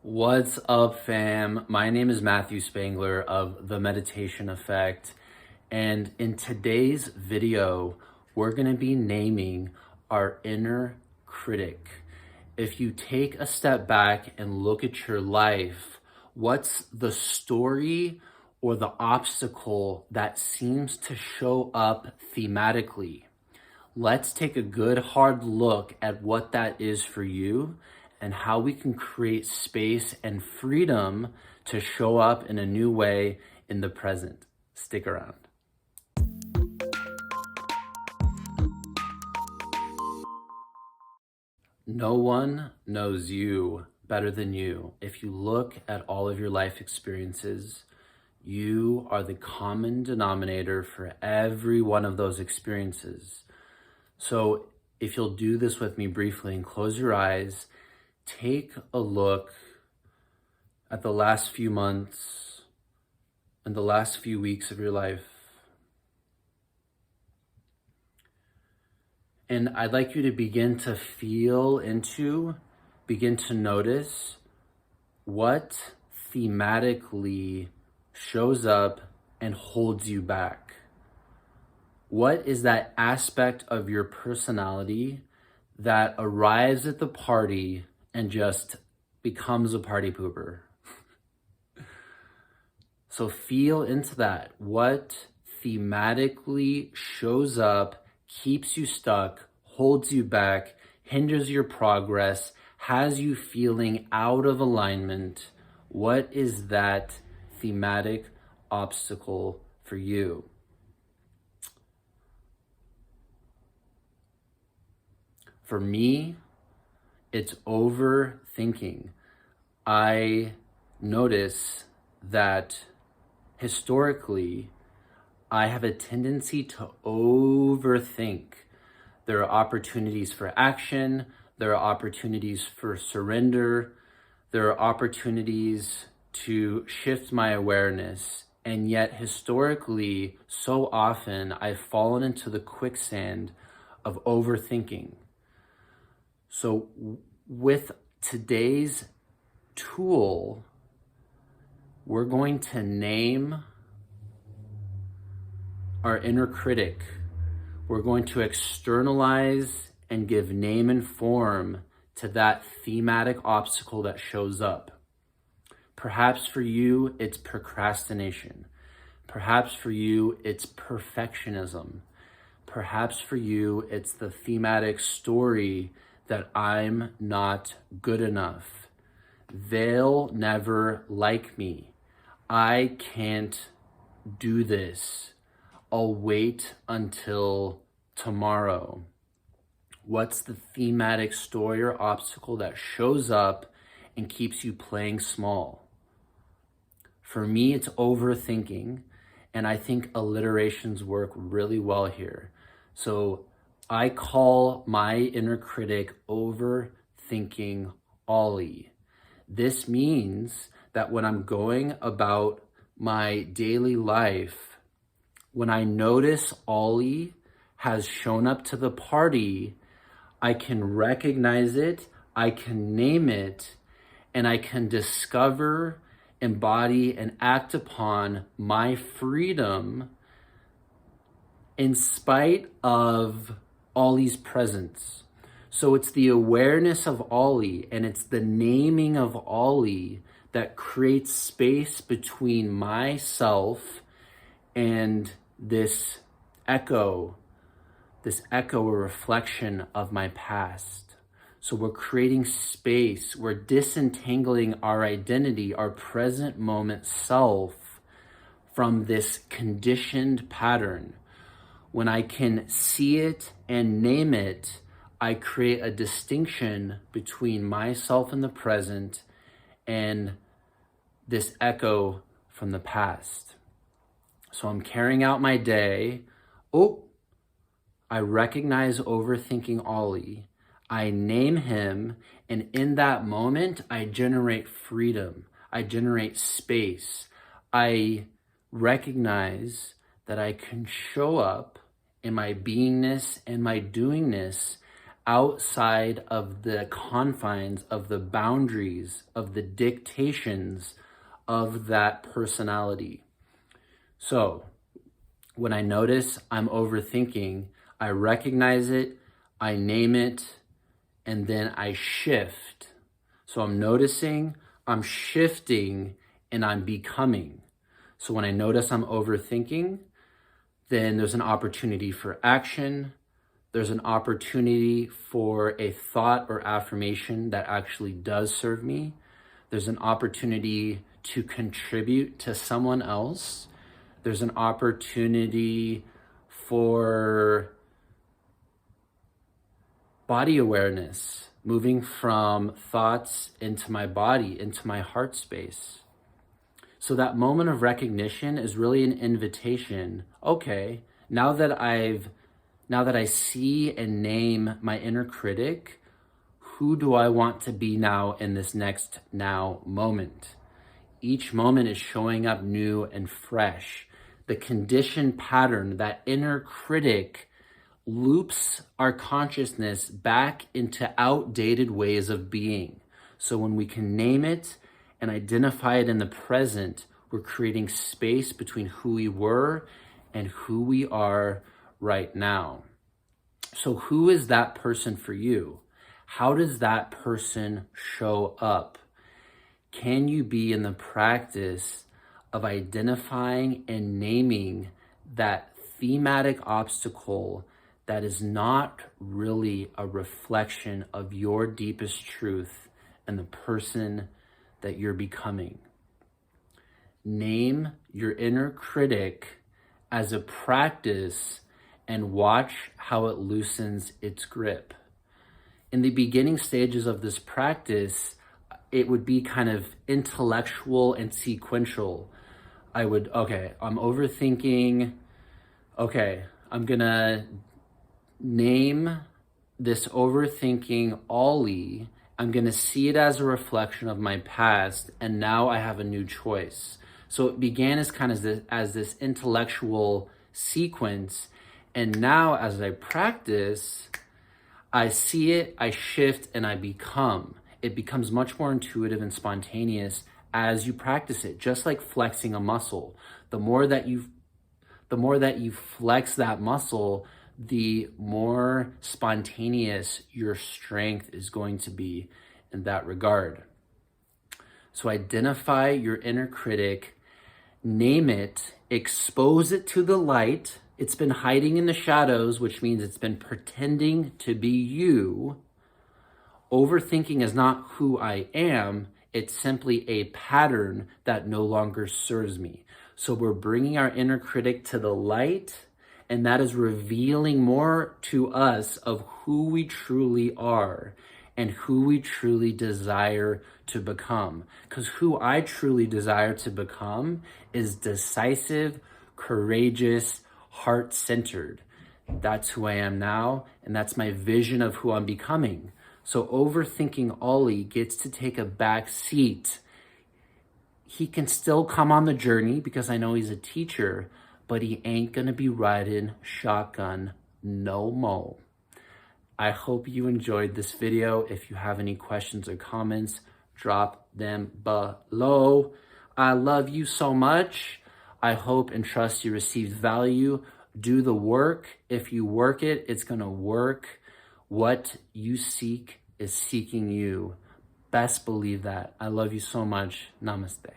What's up, fam? My name is Matthew Spangler of The Meditation Effect, and in today's video, we're going to be naming our inner critic. If you take a step back and look at your life, what's the story or the obstacle that seems to show up thematically? Let's take a good hard look at what that is for you and how we can create space and freedom to show up in a new way in the present. Stick around. No one knows you better than you. If you look at all of your life experiences, you are the common denominator for every one of those experiences. So if you'll do this with me briefly and close your eyes, take a look at the last few months and the last few weeks of your life. And I'd like you to begin to begin to notice what thematically shows up and holds you back. What is that aspect of your personality that arrives at the party and just becomes a party pooper? So feel into that. What thematically shows up, keeps you stuck, holds you back, hinders your progress, has you feeling out of alignment? What is that thematic obstacle for you? For me, it's overthinking. I notice that historically, I have a tendency to overthink. There are opportunities for action. There are opportunities for surrender. There are opportunities to shift my awareness. And yet, historically, so often, I've fallen into the quicksand of overthinking. So with today's tool, we're going to name our inner critic. We're going to externalize and give name and form to that thematic obstacle that shows up. Perhaps for you, it's procrastination. Perhaps for you, it's perfectionism. Perhaps for you, it's the thematic story that I'm not good enough. They'll never like me. I can't do this. I'll wait until tomorrow. What's the thematic story or obstacle that shows up and keeps you playing small? For me, it's overthinking, and I think alliterations work really well here. So I call my inner critic Overthinking Ollie. This means that when I'm going about my daily life, when I notice Ollie has shown up to the party, I can recognize it, I can name it, and I can discover, embody, and act upon my freedom in spite of Ollie's presence. So it's the awareness of Ollie and it's the naming of Ollie that creates space between myself and this echo or reflection of my past. So we're creating space, we're disentangling our identity, our present moment self from this conditioned pattern. When I can see it and name it, I create a distinction between myself in the present and this echo from the past. So I'm carrying out my day. Oh, I recognize Overthinking Ollie. I name him, and in that moment, I generate freedom. I generate space. I recognize that I can show up in my beingness and my doingness outside of the confines, of the boundaries, of the dictations of that personality. So when I notice I'm overthinking, I recognize it, I name it, and then I shift. So I'm noticing, I'm shifting, and I'm becoming. So when I notice I'm overthinking, then there's an opportunity for action. There's an opportunity for a thought or affirmation that actually does serve me. There's an opportunity to contribute to someone else. There's an opportunity for body awareness, moving from thoughts into my body, into my heart space. So that moment of recognition is really an invitation. Okay, now that I see and name my inner critic, who do I want to be now in this next now moment? Each moment is showing up new and fresh. The conditioned pattern, that inner critic, loops our consciousness back into outdated ways of being. So when we can name it and identify it in the present, we're creating space between who we were and who we are right now. So who is that person for you? How does that person show up? Can you be in the practice of identifying and naming that thematic obstacle that is not really a reflection of your deepest truth and the person that you're becoming? Name your inner critic as a practice and watch how it loosens its grip. In the beginning stages of this practice, it would be kind of intellectual and sequential. I'm overthinking. Okay, I'm gonna name this overthinking Ollie. I'm gonna see it as a reflection of my past, and now I have a new choice. So it began as kind of this intellectual sequence, and now as I practice, I see it, I shift, and I become. It becomes much more intuitive and spontaneous as you practice it, just like flexing a muscle. The more that you flex that muscle, the more spontaneous your strength is going to be in that regard. So identify your inner critic, name it, expose it to the light. It's been hiding in the shadows, which means it's been pretending to be you. Overthinking is not who I am. It's simply a pattern that no longer serves me. So we're bringing our inner critic to the light, and that is revealing more to us of who we truly are and who we truly desire to become. Because who I truly desire to become is decisive, courageous, heart-centered. That's who I am now, and that's my vision of who I'm becoming. So Overthinking Ollie gets to take a back seat. He can still come on the journey because I know he's a teacher, but he ain't gonna be riding shotgun no more. I hope you enjoyed this video. If you have any questions or comments, drop them below. I love you so much. I hope and trust you received value. Do the work. If you work it, it's gonna work. What you seek is seeking you. Best believe that. I love you so much. Namaste.